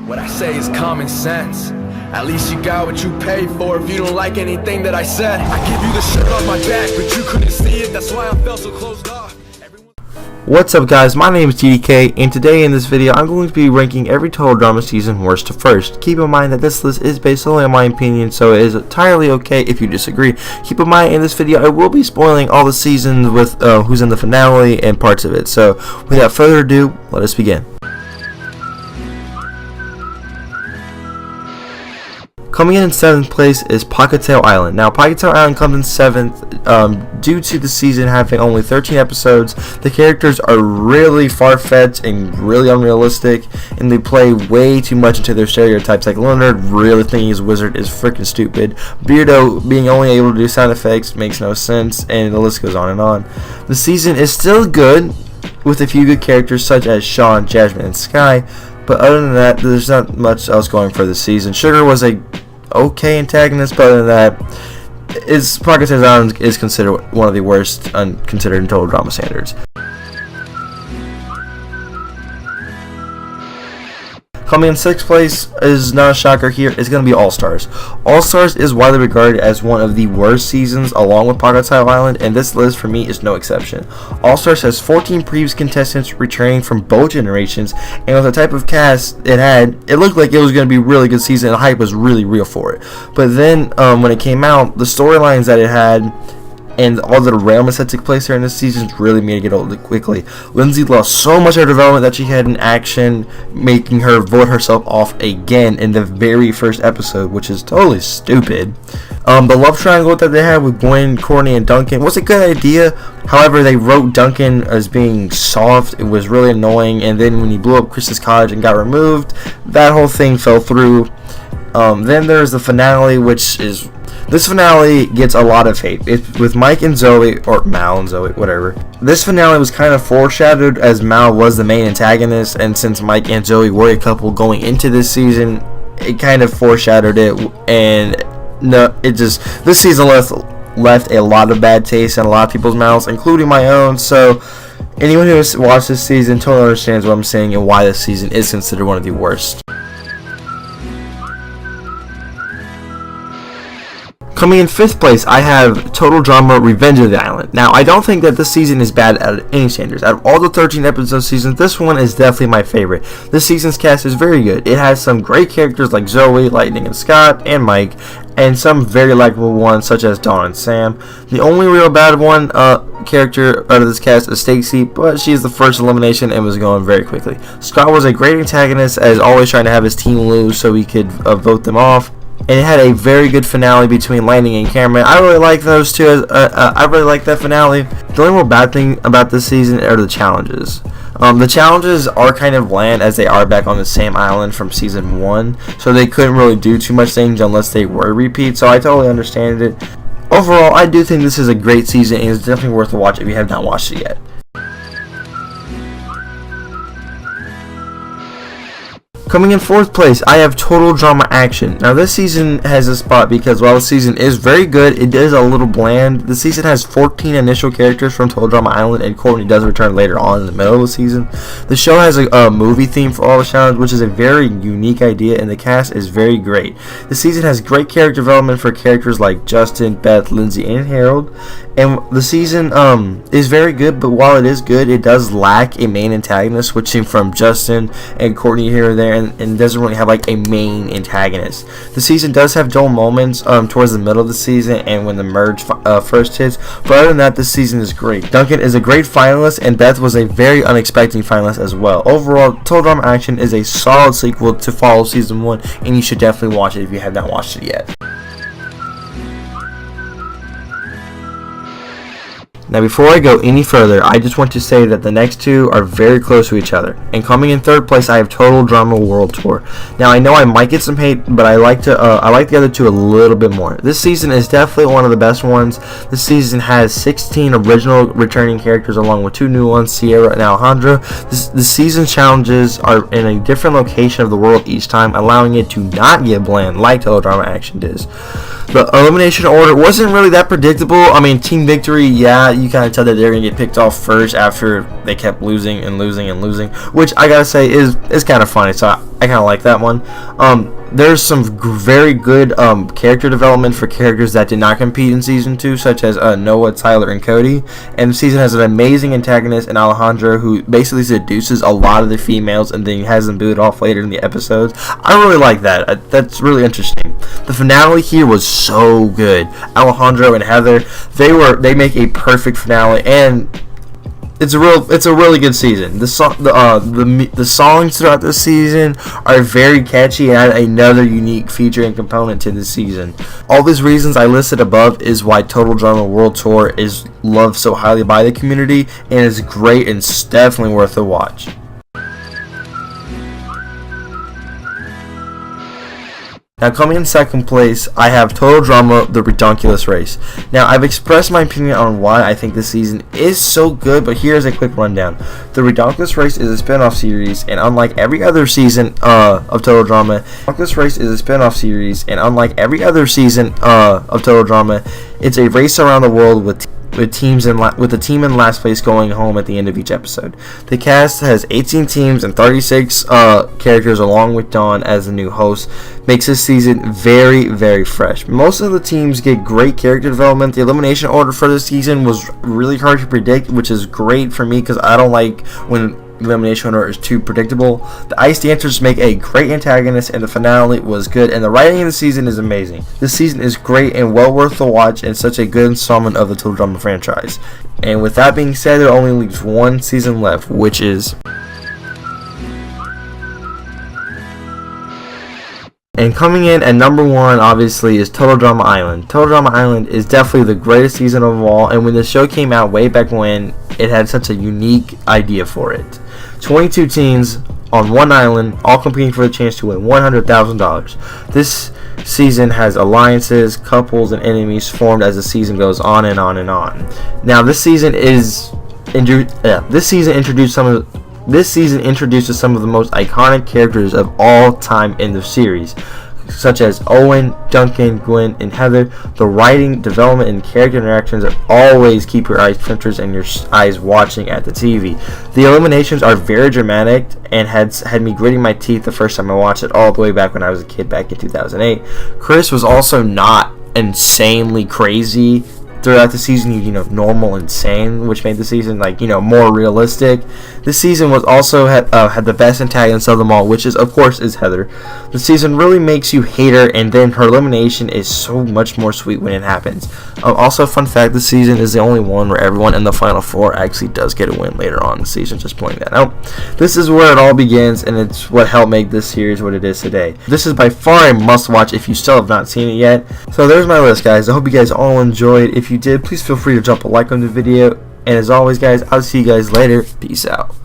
What I say is common sense. At least you got what you paid for. If you don't like anything that I said, I give you the shirt on my back, but you couldn't see it. That's why I felt so closed off. What's up, guys? My name is TDK, and today in this video I'm going to be ranking every total drama season worst to first. Keep in mind that this list is based solely on my opinion, so it is entirely okay if you disagree. Keep in mind in this video I will be spoiling all the seasons with who's in the finale and parts of it. So without further ado, let us begin. Coming in 7th place is Pockettail Island. Now, Pockettail Island comes in 7th due to the season having only 13 episodes. The characters are really far-fetched and really unrealistic, and they play way too much into their stereotypes. Like Leonard really thinking he's a wizard is freaking stupid. Beardo being only able to do sound effects makes no sense, and the list goes on and on. The season is still good, with a few good characters such as Sean, Jasmine, and Sky, but other than that, there's not much else going for the season. Sugar was a okay antagonist, but other than that, Pockettail Island is considered one of the worst considered in total drama standards. Coming in 6th place is not a shocker here. It's going to be AllStars. AllStars is widely regarded as one of the worst seasons along with Pockettail Island, and this list for me is no exception. AllStars has 14 previous contestants returning from both generations, and with the type of cast it had, it looked like it was going to be a really good season, and the hype was really real for it. But then when it came out, the storylines that it had and all the derailments that took place during this season really made it get old quickly. Lindsay lost so much of her development that she had in action, making her vote herself off again in the very first episode, which is totally stupid. The love triangle that they had with Gwen, Courtney, and Duncan was a good idea. However, they wrote Duncan as being soft. It was really annoying, and then when he blew up Chris's cottage and got removed, that whole thing fell through. Then there's the finale, which is... This finale gets a lot of hate. It's with Mike and Zoe, or Mal and Zoe, whatever. This finale was kind of foreshadowed as Mal was the main antagonist, and since Mike and Zoe were a couple going into this season, it kind of foreshadowed it, and no, this season left a lot of bad taste in a lot of people's mouths, including my own, so anyone who has watched this season totally understands what I'm saying and why this season is considered one of the worst. Coming in 5th place, I have Total Drama Revenge of the Island. Now, I don't think that this season is bad at any standards. Out of all the 13 episode seasons, this one is definitely my favorite. This season's cast is very good. It has some great characters like Zoe, Lightning, and Scott, and Mike, and some very likable ones such as Dawn and Sam. The only real bad one character out of this cast is Stacy, but she is the first elimination and was going very quickly. Scott was a great antagonist, as always trying to have his team lose so he could vote them off. And it had a very good finale between Lightning and Cameron. I really like those two. I really like that finale. The only real bad thing about this season are the challenges. The challenges are kind of bland as they are back on the same island from season 1. So they couldn't really do too much things unless they were repeats. So I totally understand it. Overall, I do think this is a great season and it's definitely worth a watch if you have not watched it yet. Coming in 4th place, I have Total Drama Action. Now, this season has a spot because while the season is very good, it is a little bland. The season has 14 initial characters from Total Drama Island, and Courtney does return later on in the middle of the season. The show has a movie theme for all the challenges, which is a very unique idea, and the cast is very great. The season has great character development for characters like Justin, Beth, Lindsay, and Harold. And the season is very good, but while it is good, it does lack a main antagonist, switching from Justin and Courtney here or there, and doesn't really have like a main antagonist. The season does have dull moments towards the middle of the season and when the merge first hits, but other than that, this season is great. Duncan is a great finalist, and Beth was a very unexpected finalist as well. Overall, Total Drama Action is a solid sequel to follow season 1, and you should definitely watch it if you have not watched it yet. Now, before I go any further, I just want to say that the next two are very close to each other. And coming in 3rd place, I have Total Drama World Tour. Now, I know I might get some hate, but I like the other two a little bit more. This season is definitely one of the best ones. This season has 16 original returning characters along with 2 new ones, Sierra and Alejandra. The season challenges are in a different location of the world each time, allowing it to not get bland like Total Drama Action does. The elimination order wasn't really that predictable. I mean, Team Victory, yeah, you kind of tell that they're going to get picked off first after they kept losing and losing and losing, which I gotta say is kind of funny. So I kind of like that one. There's some very good character development for characters that did not compete in season 2, such as Noah, Tyler, and Cody. And the season has an amazing antagonist in Alejandro, who basically seduces a lot of the females and then has them booted off later in the episodes. I really like that. That's really interesting. The finale here was so good. Alejandro and Heather, they make a perfect finale, and it's a really good season. The songs throughout this season are very catchy and add another unique feature and component to this season. All these reasons I listed above is why Total Drama World Tour is loved so highly by the community and is great and it's definitely worth a watch. Now, coming in second place, I have Total Drama The Redonkulous Race. Now, I've expressed my opinion on why I think this season is so good, but here's a quick rundown. The Redonkulous Race is a spin-off series, and unlike every other season of Total Drama, Redonkulous Race is a spin-off series, and unlike every other season of Total Drama, it's a race around the world with the team in last place going home at the end of each episode. The cast has 18 teams and 36 characters, along with Dawn as the new host, makes this season very, very fresh. Most of the teams get great character development. The elimination order for this season was really hard to predict, which is great for me because I don't like when elimination order is too predictable. The Ice Dancers make a great antagonist, and the finale was good, and the writing in the season is amazing. This season is great and well worth the watch, and such a good installment of the Total Drama franchise. And with that being said, there only leaves one season left, which is... And coming in at number 1, obviously, is Total Drama Island. Total Drama Island is definitely the greatest season of all, and when the show came out way back when, it had such a unique idea for it. 22 teens on one island, all competing for the chance to win $100,000. This season has alliances, couples, and enemies formed as the season goes on and on and on. Now, this season introduces some of the most iconic characters of all time in the series, such as Owen, Duncan, Gwen, and Heather. The writing, development, and character interactions always keep your eyes printers and your eyes watching at the TV. The eliminations are very dramatic and had me gritting my teeth the first time I watched it, all the way back when I was a kid back in 2008. Chris was also not insanely crazy throughout the season, normal and sane, which made the season more realistic. This season was also had the best antagonist of them all, which is Heather. The season really makes you hate her, and then her elimination is so much more sweet when it happens. Also, fun fact: this season is the only one where everyone in the final 4 actually does get a win later on in the season. Just pointing that out. This is where it all begins, and it's what helped make this series what it is today. This is by far a must-watch if you still have not seen it yet. So there's my list, guys. I hope you guys all enjoyed. If you did, please feel free to drop a like on the video. And as always, guys, I'll see you guys later. Peace out.